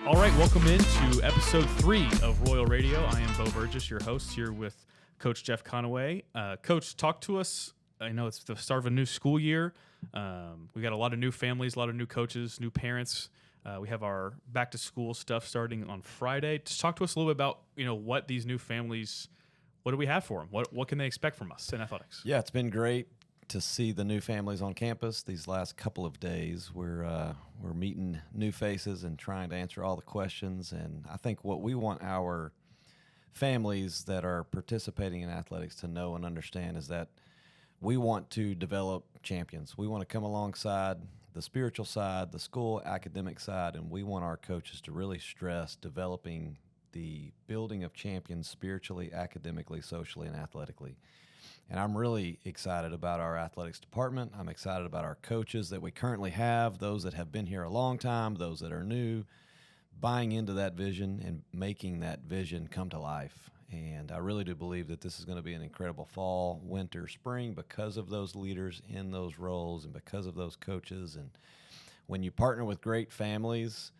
All right, welcome into episode 3 of Royal Radio. I am Bo Burgess, your host, here with Coach Jeff Conaway. Coach, talk to us. I know it's the start of a new school year. We got a lot of new families, a lot of new coaches, new parents. We have our back-to-school stuff starting on Friday. Just talk to us a little bit about, what these new families, what do we have for them? What can they expect from us in athletics? Yeah, it's been great to see the new families on campus these last couple of days. We're meeting new faces and trying to answer all the questions. And I think what we want our families that are participating in athletics to know and understand is that we want to develop champions. We want to come alongside the spiritual side, the school academic side, and we want our coaches to really stress developing the building of champions spiritually, academically, socially, and athletically. And I'm really excited about our athletics department. I'm excited about our coaches that we currently have, those that have been here a long time, those that are new, buying into that vision and making that vision come to life. And I really do believe that this is going to be an incredible fall, winter, spring because of those leaders in those roles and because of those coaches. And when you partner with great families,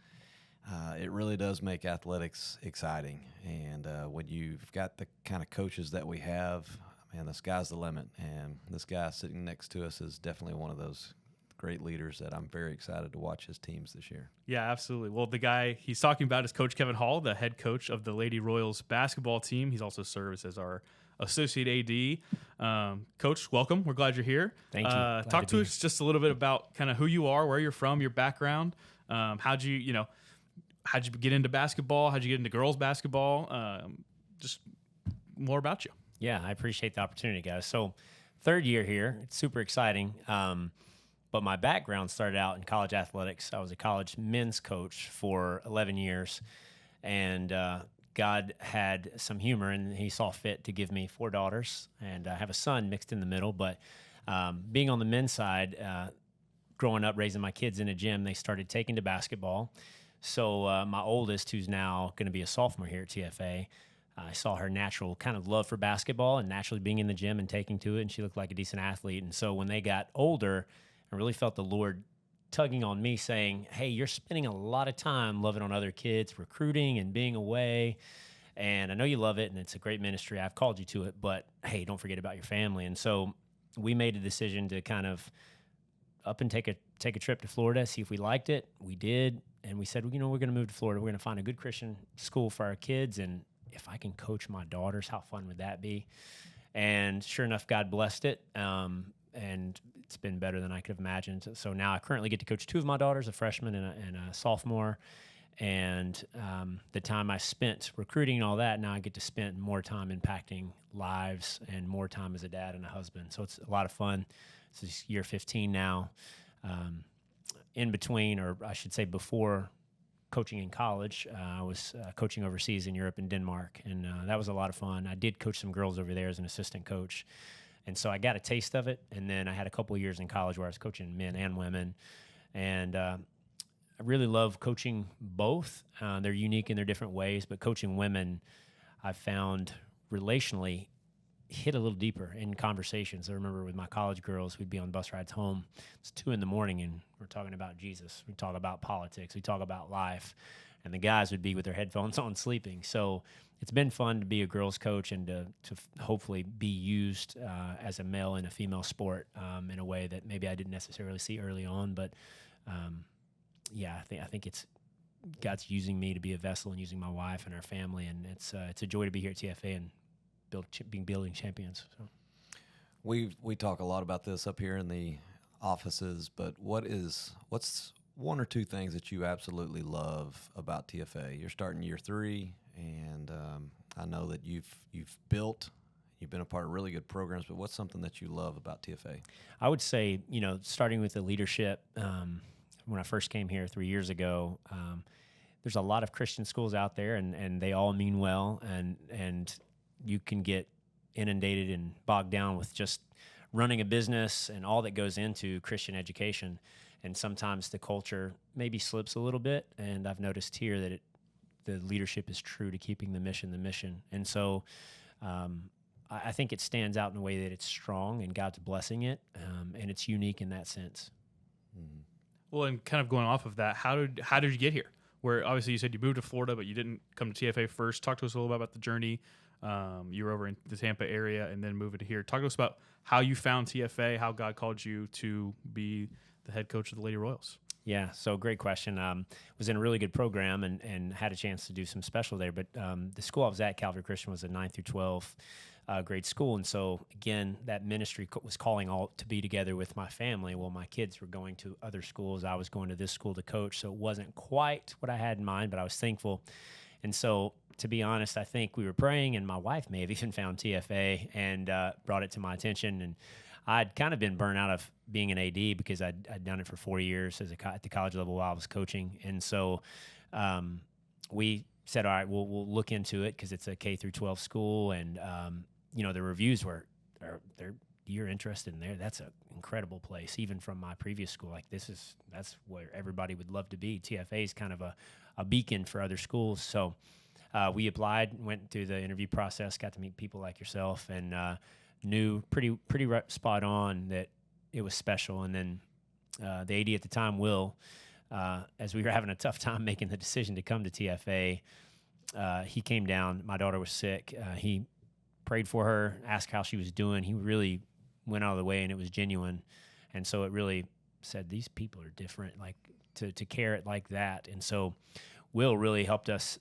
it really does make athletics exciting. And when you've got the kind of coaches that we have, man, the sky's the limit. And this guy sitting next to us is definitely one of those great leaders that I'm very excited to watch his teams this year. Yeah, absolutely. Well, the guy he's talking about is Coach Kevin Hall, the head coach of the Lady Royals basketball team. He's also serves as our associate AD. Coach, welcome. We're glad you're here. Thank you. Talk to us just a little bit about kind of who you are, where you're from, your background. How'd you get into basketball? How'd you get into girls basketball? Just more about you. Yeah, I appreciate the opportunity, guys. So, third year here. It's super exciting. But my background started out in college athletics. I was a college men's coach for 11 years, and God had some humor, and he saw fit to give me 4 daughters, and I have a son mixed in the middle. But being on the men's side, growing up, raising my kids in a gym, they started taking to basketball. So my oldest, who's now going to be a sophomore here at TFA, I saw her natural kind of love for basketball and naturally being in the gym and taking to it, and she looked like a decent athlete. And so when they got older, I really felt the Lord tugging on me saying, hey, you're spending a lot of time loving on other kids, recruiting and being away. And I know you love it, and it's a great ministry. I've called you to it, but hey, don't forget about your family. And so we made a decision to kind of up and take a trip to Florida, see if we liked it. We did. And we said, we're going to move to Florida. We're going to find a good Christian school for our kids. And if I can coach my daughters, how fun would that be? And sure enough, God blessed it. And it's been better than I could have imagined. So now I currently get to coach 2 of my daughters, a freshman and a sophomore. And the time I spent recruiting and all that, now I get to spend more time impacting lives and more time as a dad and a husband. So it's a lot of fun. This is year 15 now. In between, or I should say before coaching in college, I was coaching overseas in Europe and Denmark, and that was a lot of fun. I did coach some girls over there as an assistant coach. And so I got a taste of it, and then I had a couple of years in college where I was coaching men and women, and I really love coaching both. They're unique in their different ways, but coaching women, I've found relationally hit a little deeper in conversations. I remember with my college girls, we'd be on bus rides home. It's 2 a.m, and we're talking about Jesus. We talk about politics. We talk about life, and the guys would be with their headphones on sleeping. So it's been fun to be a girls coach and to hopefully be used as a male in a female sport in a way that maybe I didn't necessarily see early on. But I think it's God's using me to be a vessel and using my wife and our family, and it's a joy to be here at TFA and building champions. So We talk a lot about this up here in the offices, but what's 1 or 2 things that you absolutely love about TFA? You're starting year 3, and I know that you've been a part of really good programs, but what's something that you love about TFA? I would say, starting with the leadership, when I first came here 3 years ago, there's a lot of Christian schools out there, and they all mean well, and you can get inundated and bogged down with just running a business and all that goes into Christian education. And sometimes the culture maybe slips a little bit, and I've noticed here that the leadership is true to keeping the mission. And so I think it stands out in a way that it's strong and God's blessing it, and it's unique in that sense. Mm-hmm. Well, and kind of going off of that, how did you get here? where obviously you said you moved to Florida, but you didn't come to TFA first. Talk to us a little bit about the journey. You were over in the Tampa area and then moving to here. Talk to us about how you found TFA, how God called you to be the head coach of the Lady Royals. Yeah, so great question. Was in a really good program and had a chance to do some special there. But the school I was at, Calvary Christian, was a 9 through 12 grade school. And so, again, that ministry was calling all to be together with my family. Well, my kids were going to other schools. I was going to this school to coach. So it wasn't quite what I had in mind, but I was thankful. And so, to be honest, I think we were praying, and my wife may have even found TFA and brought it to my attention. And I'd kind of been burnt out of being an AD because I'd done it for 4 years at the college level while I was coaching. And so we said, all right, we'll look into it because it's a K through 12 school. And, the reviews you're interested in there. That's an incredible place, even from my previous school. Like that's where everybody would love to be. TFA is kind of a beacon for other schools. So we applied, went through the interview process, got to meet people like yourself, and knew pretty spot on that it was special. And then the AD at the time, Will, as we were having a tough time making the decision to come to TFA, he came down. My daughter was sick. He prayed for her, asked how she was doing. He really went out of the way, and it was genuine. And so it really said, these people are different, like to care it like that. And so Will really helped us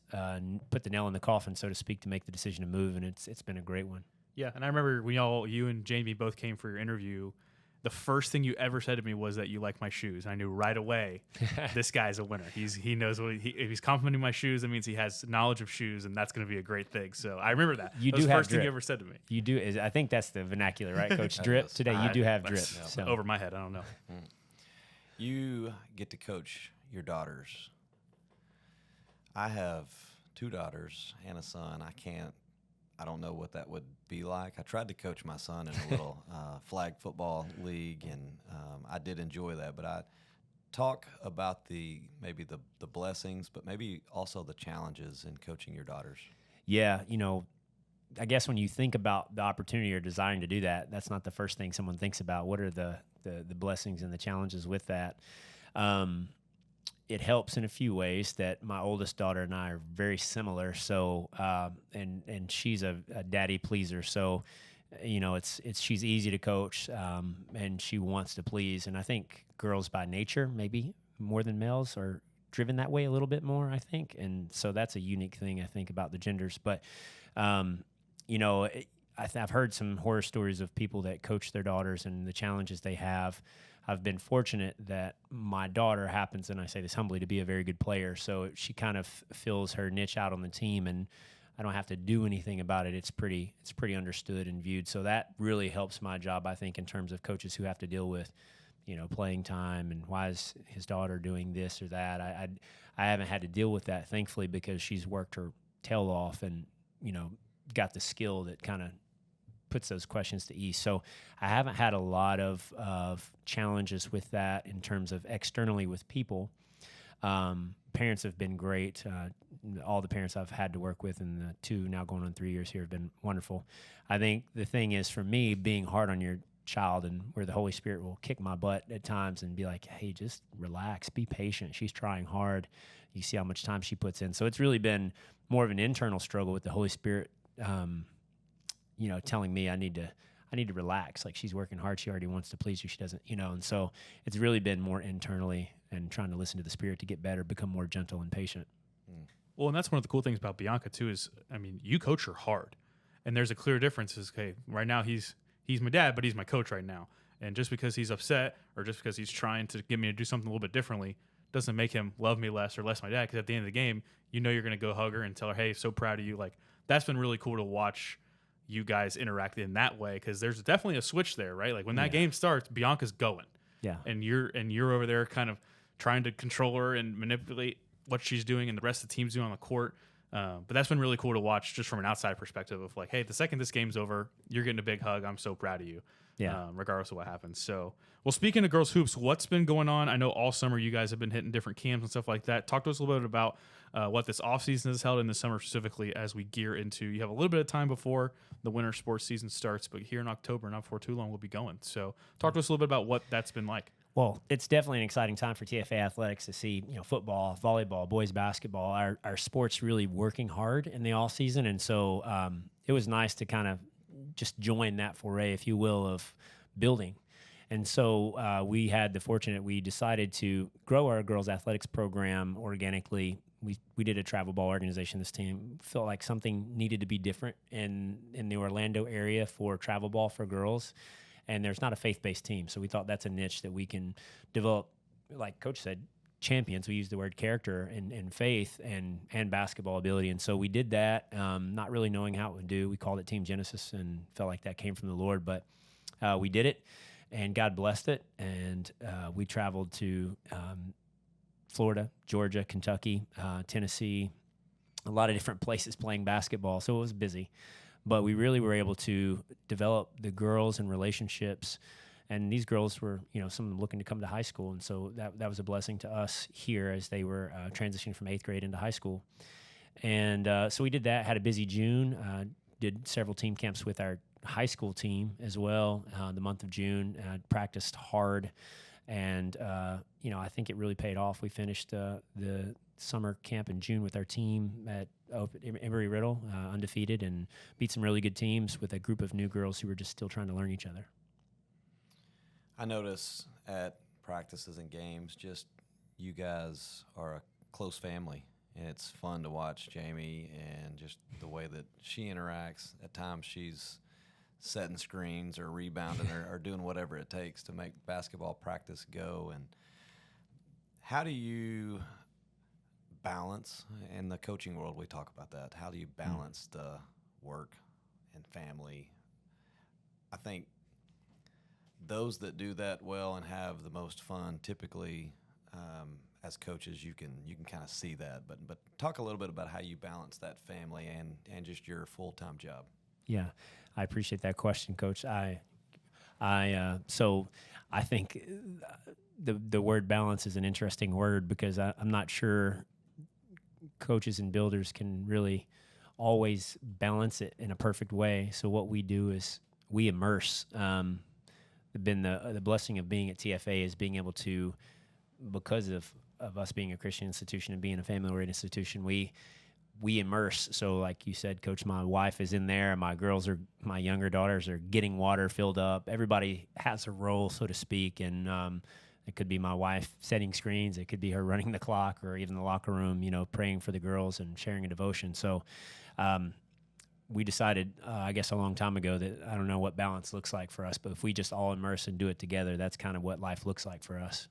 put the nail in the coffin, so to speak, to make the decision to move, and it's been a great one. Yeah, and I remember when you and Jamie both came for your interview, the first thing you ever said to me was that you like my shoes. I knew right away this guy's a winner. He knows if he's complimenting my shoes, that means he has knowledge of shoes, and that's going to be a great thing. So I remember that. You that do was the have first drip. thing you ever said to me. You do. I think that's the vernacular, right, Coach? Drip today. You do have drip. So. Over my head. I don't know. You get to coach your daughters. I have 2 daughters and a son. I don't know what that would be like. I tried to coach my son in a little flag football league, and I did enjoy that. But I talk about maybe the blessings, but maybe also the challenges in coaching your daughters. Yeah, I guess when you think about the opportunity or desiring to do that, that's not the first thing someone thinks about. What are the blessings and the challenges with that? It helps in a few ways that my oldest daughter and I are very similar. So, and she's a daddy pleaser. So, she's easy to coach, and she wants to please. And I think girls by nature, maybe more than males, are driven that way a little bit more, I think. And so that's a unique thing, I think, about the genders. But, I've heard some horror stories of people that coach their daughters and the challenges they have. I've been fortunate that my daughter happens, and I say this humbly, to be a very good player. So she kind of fills her niche out on the team, and I don't have to do anything about it. It's pretty understood and viewed. So that really helps my job, I think, in terms of coaches who have to deal with, playing time and why is his daughter doing this or that. I haven't had to deal with that, thankfully, because she's worked her tail off and, got the skill that kind of puts those questions to ease. So I haven't had a lot of challenges with that in terms of externally with people. Parents have been great. All the parents I've had to work with in the 2, now going on 3 years here, have been wonderful. I think the thing is, for me, being hard on your child, and where the Holy Spirit will kick my butt at times and be like, hey, just relax, be patient. She's trying hard. You see how much time she puts in. So it's really been more of an internal struggle with the Holy Spirit, telling me I need to relax. Like, she's working hard. She already wants to please you. She doesn't, and so it's really been more internally and trying to listen to the Spirit to get better, become more gentle and patient. Well, and that's one of the cool things about Bianca too, is, you coach her hard, and there's a clear difference. Is, okay, right now he's my dad, but he's my coach right now. And just because he's upset or just because he's trying to get me to do something a little bit differently doesn't make him love me less or less my dad. Because at the end of the game, you're going to go hug her and tell her, hey, so proud of you. Like, that's been really cool to watch you guys interact in that way, because there's definitely a switch there, right? Like, when that game starts, Bianca's going. Yeah. And you're over there kind of trying to control her and manipulate what she's doing and the rest of the team's doing on the court. But that's been really cool to watch just from an outside perspective of like, hey, the second this game's over, you're getting a big hug. I'm so proud of you. Yeah. Regardless of what happens. So, well, speaking of girls hoops, what's been going on? I know all summer you guys have been hitting different camps and stuff like that. Talk to us a little bit about what this offseason is held in the summer specifically, as we gear into, you have a little bit of time before the winter sports season starts, but here in October, not for too long, we'll be going. So talk to us a little bit about what that's been like. Well, it's definitely an exciting time for TFA athletics to see, football, volleyball, boys basketball, our sports really working hard in the off season. And so it was nice to kind of just join that foray, if you will, of building. And so we had the fortunate, we decided to grow our girls athletics program organically. We did a travel ball organization. This team felt like something needed to be different in the Orlando area for travel ball for girls. And there's not a faith-based team. So we thought that's a niche that we can develop, like Coach said, champions. We use the word character and faith and basketball ability. And so we did that, not really knowing how it would do. We called it Team Genesis and felt like that came from the Lord. But we did it, and God blessed it. And we traveled to Florida, Georgia, Kentucky, Tennessee, a lot of different places playing basketball. So it was busy. But we really were able to develop the girls and relationships. And these girls were, some of them looking to come to high school. And so that was a blessing to us here as they were transitioning from 8th grade into high school. And so we did that, had a busy June, did several team camps with our high school team as well the month of June, practiced hard. And, I think it really paid off. We finished the summer camp in June with our team at Embry-Riddle, undefeated, and beat some really good teams with a group of new girls who were just still trying to learn each other. I notice at practices and games, just you guys are a close family, and it's fun to watch Jamie and just the way that she interacts. At times she's setting screens or rebounding or doing whatever it takes to make basketball practice go. And how do you balance, in the coaching world we talk about that, how do you balance the work and family? I think those that do that well and have the most fun typically, as coaches, you can kind of see that. But talk a little bit about how you balance that family and just your full-time job. Yeah, I appreciate that question, Coach. So I think the word balance is an interesting word, because I'm not sure coaches and builders can really always balance it in a perfect way. So what we do is we immerse. The blessing of being at TFA is being able to, because of us being a Christian institution and being a family-oriented institution, we immerse. So like you said, Coach, my wife is in there. My younger daughters are getting water filled up. Everybody has a role, so to speak. And it could be my wife setting screens. It could be her running the clock, or even the locker room, praying for the girls and sharing a devotion. So we decided, I guess a long time ago, that I don't know what balance looks like for us, but if we just all immerse and do it together, that's kind of what life looks like for us.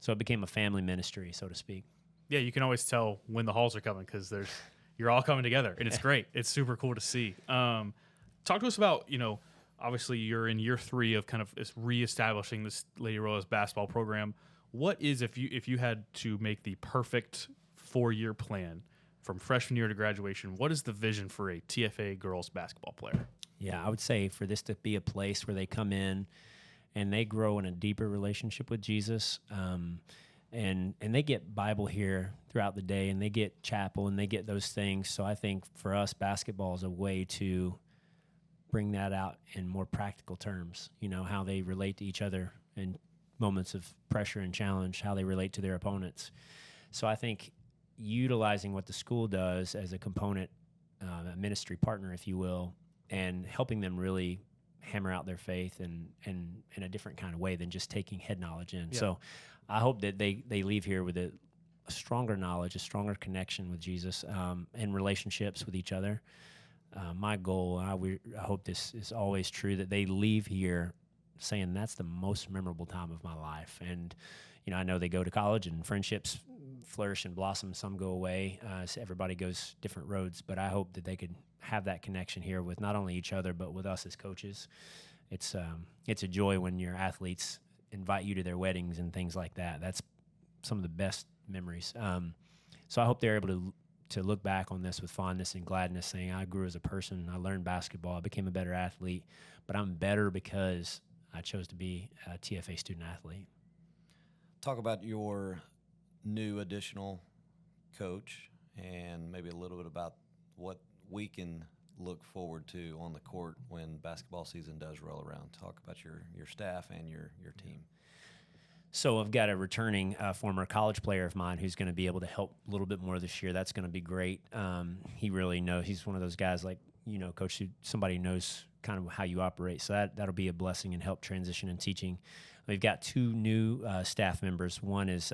So it became a family ministry, so to speak. Yeah, you can always tell when the halls are coming, because you're all coming together, and it's great. It's super cool to see. Talk to us about, obviously you're in year 3 of kind of reestablishing this Lady Royals basketball program. What is, if you had to make the perfect 4-year plan from freshman year to graduation, what is the vision for a TFA girls basketball player? Yeah, I would say for this to be a place where they come in and they grow in a deeper relationship with Jesus, and they get Bible here throughout the day, and they get chapel, and they get those things. So I think for us, basketball is a way to bring that out in more practical terms, how they relate to each other in moments of pressure and challenge, how they relate to their opponents. So I think utilizing what the school does as a component, a ministry partner, if you will, and helping them really hammer out their faith and in a different kind of way than just taking head knowledge in. Yeah. So I hope that they leave here with a stronger knowledge, a stronger connection with Jesus, and relationships with each other. My goal, I hope this is always true, that they leave here saying that's the most memorable time of my life. And, I know they go to college and friendships flourish and blossom. Some go away. So everybody goes different roads. But I hope that they could have that connection here with not only each other, but with us as coaches. It's a joy when your athletes invite you to their weddings and things like that. That's some of the best memories. So I hope they're able to look back on this with fondness and gladness, saying, I grew as a person, I learned basketball, I became a better athlete, but I'm better because I chose to be a TFA student athlete. Talk about your new additional coach, and maybe a little bit about what we can look forward to on the court when basketball season does roll around. Talk about your staff and your team. So I've got a returning former college player of mine who's going to be able to help a little bit more this year. That's going to be great. He really knows. He's one of those guys like, Coach, somebody knows kind of how you operate. So that'll be a blessing and help transition in teaching. We've got 2 new staff members. One is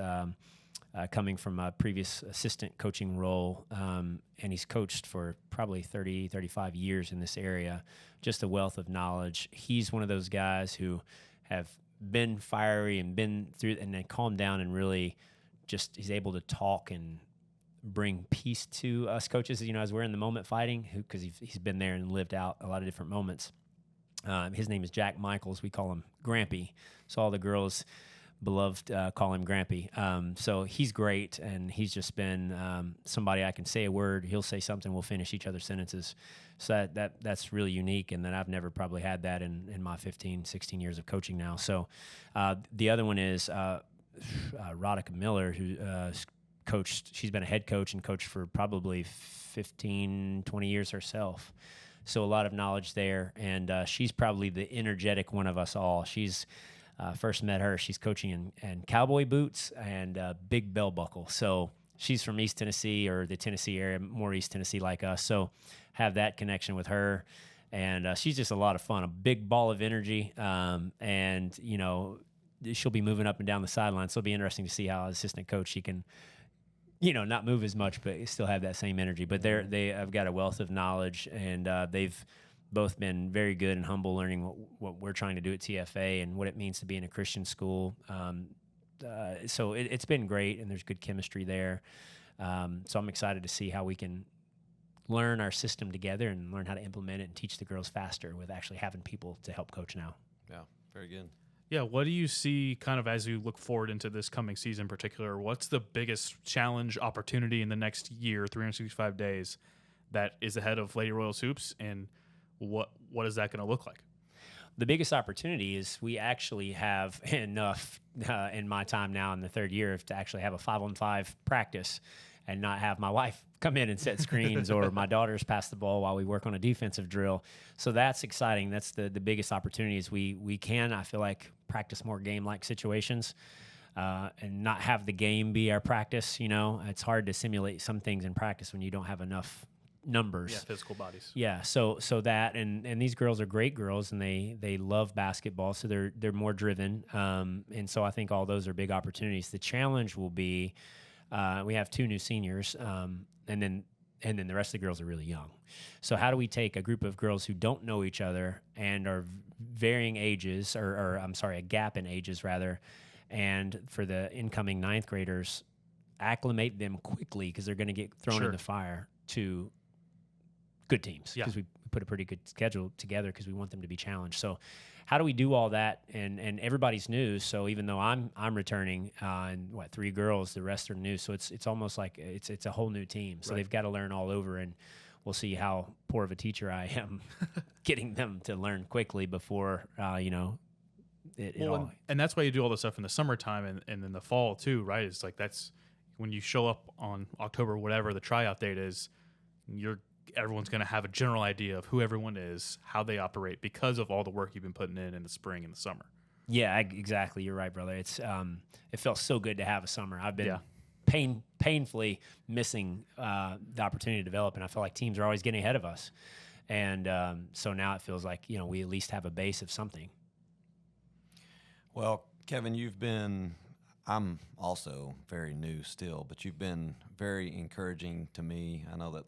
coming from a previous assistant coaching role, and he's coached for probably 30, 35 years in this area. Just a wealth of knowledge. He's one of those guys who have been fiery and been through and then calmed down and really just he's able to talk and bring peace to us coaches, as we're in the moment fighting, because he's been there and lived out a lot of different moments. His name is Jack Michaels. We call him Grampy. So all the girls beloved call him Grampy. So he's great, and he's just been somebody I can say a word, he'll say something, we'll finish each other's sentences. So that's really unique, and that I've never probably had that in my 15, 16 years of coaching now. So the other one is Rodica Miller, who coached. She's been a head coach and coached for probably 15, 20 years herself. So a lot of knowledge there, and she's probably the energetic one of us all. She's first met her, she's coaching in cowboy boots and big bell buckle. So she's from East Tennessee or the Tennessee area, more East Tennessee like us. So have that connection with her. And she's just a lot of fun, a big ball of energy. And, she'll be moving up and down the sideline. So it'll be interesting to see how as assistant coach she can, not move as much, but still have that same energy. But they have got a wealth of knowledge, and they've both been very good and humble learning what we're trying to do at TFA and what it means to be in a Christian school. So it's been great, and there's good chemistry there. So I'm excited to see how we can learn our system together and learn how to implement it and teach the girls faster with actually having people to help coach now. Yeah, very good. Yeah, what do you see kind of as you look forward into this coming season in particular? What's the biggest challenge, opportunity in the next year, 365 days, that is ahead of Lady Royals Hoops, and what is that going to look like? The biggest opportunity is we actually have enough in my time now in the third year to actually have a 5-on-5 practice and not have my wife come in and set screens or my daughters pass the ball while we work on a defensive drill. So that's exciting. That's the biggest opportunity is we can, I feel like, practice more game-like situations and not have the game be our practice. It's hard to simulate some things in practice when you don't have enough numbers. Yeah, physical bodies. Yeah, so that and these girls are great girls, and they love basketball, so they're more driven. And so I think all those are big opportunities. The challenge will be we have 2 new seniors, and then the rest of the girls are really young. So how do we take a group of girls who don't know each other and are varying ages, or I'm sorry, a gap in ages rather, and for the incoming 9th graders, acclimate them quickly because they're going to get thrown in the fire to good teams because we put a pretty good schedule together because we want them to be challenged. So how do we do all that? And everybody's new. So even though I'm returning and 3 girls, the rest are new. So it's almost like it's a whole new team. So they've got to learn all over, and we'll see how poor of a teacher I am getting them to learn quickly before and that's why you do all this stuff in the summertime and in the fall too, right? It's like that's when you show up on October, whatever the tryout date is, everyone's going to have a general idea of who everyone is, how they operate, because of all the work you've been putting in the spring and the summer. Yeah, exactly. You're right, brother. It's it felt so good to have a summer. I've been painfully missing the opportunity to develop, and I feel like teams are always getting ahead of us. And so now it feels like we at least have a base of something. Well, Kevin, I'm also very new still, but you've been very encouraging to me. I know that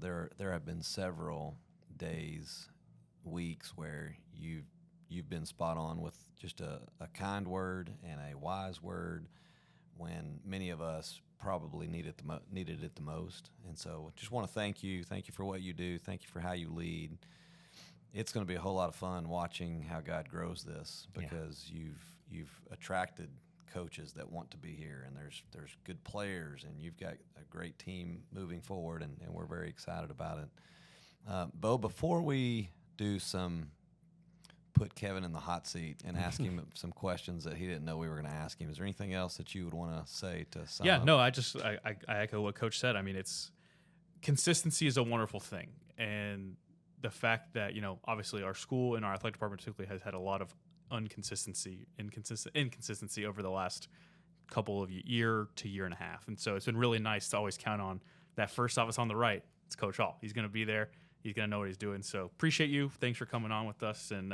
there have been several days, weeks where you've been spot on with just a kind word and a wise word when many of us probably needed it the most. And so just want to thank you for what you do, thank you for how you lead. It's going to be a whole lot of fun watching how God grows this, because you've attracted coaches that want to be here, and there's good players, and you've got a great team moving forward, and we're very excited about it. Bo, before we do put Kevin in the hot seat and ask him some questions that he didn't know we were going to ask him, is there anything else that you would want to say to sum up? No, I echo what Coach said. I mean, consistency is a wonderful thing, and the fact that obviously our school and our athletic department particularly has had a lot of inconsistency over the last couple of year to year and a half. And so it's been really nice to always count on that first office on the right. It's Coach Hall. He's going to be there. He's going to know what he's doing. So appreciate you. Thanks for coming on with us. And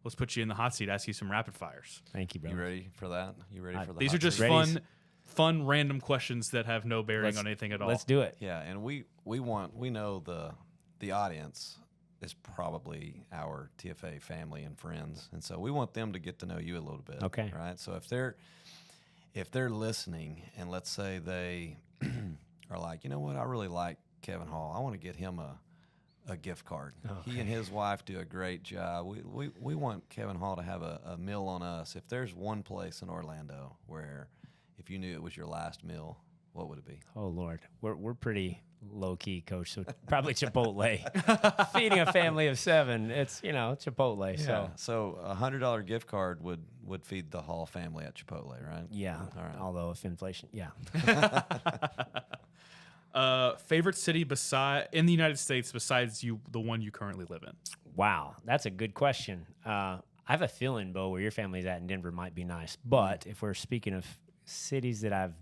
let's put you in the hot seat, ask you some rapid fires. Thank you, bro. You ready for that? You ready for the These hot are just seat? fun, random questions that have no bearing on anything at all. Let's do it. Yeah, and we know the audience is probably our TFA family and friends, and so we want them to get to know you a little bit. Okay. Right. So if they're listening, and let's say they are like, you know what, I really like Kevin Hall. I want to get him a gift card. Okay. He and his wife do a great job. We want Kevin Hall to have a meal on us. If there's one place in Orlando where if you knew it was your last meal, what would it be? Oh Lord, we're pretty low key, Coach. So probably Chipotle. Feeding a family of 7, it's Chipotle. Yeah. So $100 gift card would feed the Hall family at Chipotle, right? Yeah. All right. Although if inflation, yeah. Favorite city in the United States besides the one you currently live in? Wow, that's a good question. I have a feeling, Bo, where your family's at in Denver might be nice. But if we're speaking of cities that I've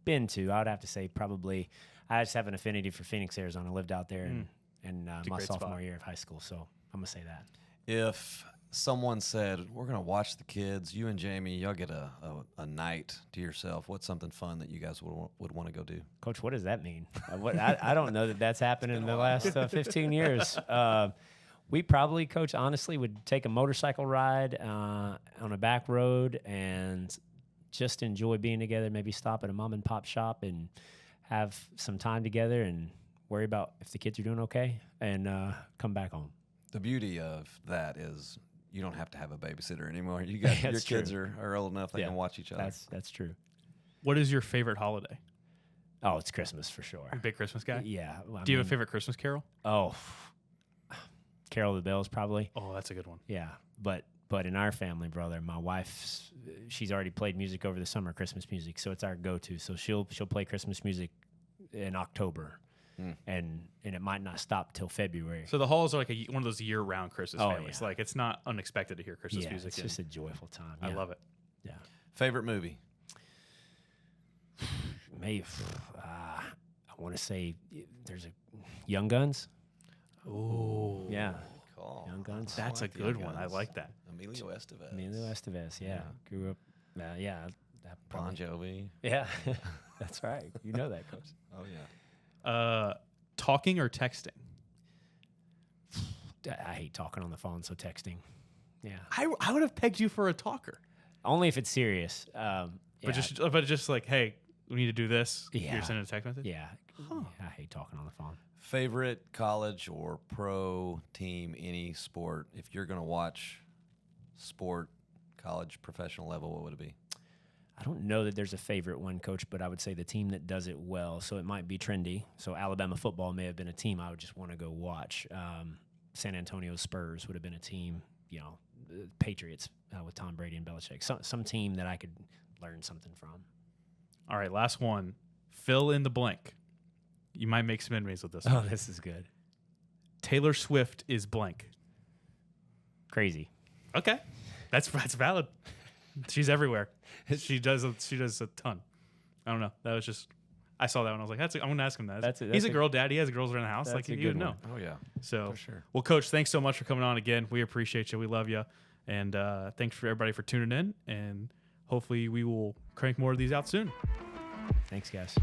been to, I would have to say probably I just have an affinity for Phoenix, Arizona. I lived out there in my sophomore year of high school, so I'm going to say that. If someone said, we're going to watch the kids, you and Jamie, y'all get a night to yourself, what's something fun that you guys would want to go do? Coach, what does that mean? I don't know that that's happened in the last 15 years. We probably, Coach, honestly, would take a motorcycle ride on a back road and just enjoy being together, maybe stop at a mom and pop shop and have some time together and worry about if the kids are doing okay and come back home. The beauty of that is you don't have to have a babysitter anymore. You got your kids are old enough they can watch each other. That's true. What is your favorite holiday? Oh, it's Christmas for sure. You're a big Christmas guy? Yeah. Well, Do you have a favorite Christmas carol? Oh, Carol of the Bells probably. Oh, that's a good one. Yeah, but in our family, brother, my wife's she's already played music over the summer, Christmas music, so it's our go-to. So she'll play Christmas music in October, and it might not stop till February. So the Hall is like one of those year-round Christmas families. Yeah. Like it's not unexpected to hear Christmas music. It's just a joyful time. I love it. Yeah. Favorite movie? Maybe I want to say there's a Young Guns. Oh, Yeah. Cool. Young Guns. That's a good one. I like that. Emilio Estevez. Emilio Estevez. Yeah. Grew up. That Bon Jovi. Yeah. That's right. You know that, Coach. Oh, yeah. Talking or texting? I hate talking on the phone, so texting. Yeah. I would have pegged you for a talker. Only if it's serious. But just like, hey, we need to do this. Yeah. You're sending a text message? Yeah. I hate talking on the phone. Favorite college or pro team, any sport? If you're going to watch sport, college, professional level, what would it be? I don't know that there's a favorite one, Coach, but I would say the team that does it well. So it might be trendy. So Alabama football may have been a team I would just want to go watch. San Antonio Spurs would have been a team, Patriots with Tom Brady and Belichick. Some team that I could learn something from. All right, last one. Fill in the blank. You might make some enemies with this one. Oh, this is good. Taylor Swift is blank. Crazy. Okay, that's valid. She's everywhere. She does a ton. I don't know. That was just I saw that one. I was like, I'm gonna ask him that. He's a girl dad. He has girls around the house. Like you would know. Oh yeah. So for sure. Well, Coach, thanks so much for coming on again. We appreciate you. We love you, and thanks for everybody for tuning in. And hopefully we will crank more of these out soon. Thanks, guys.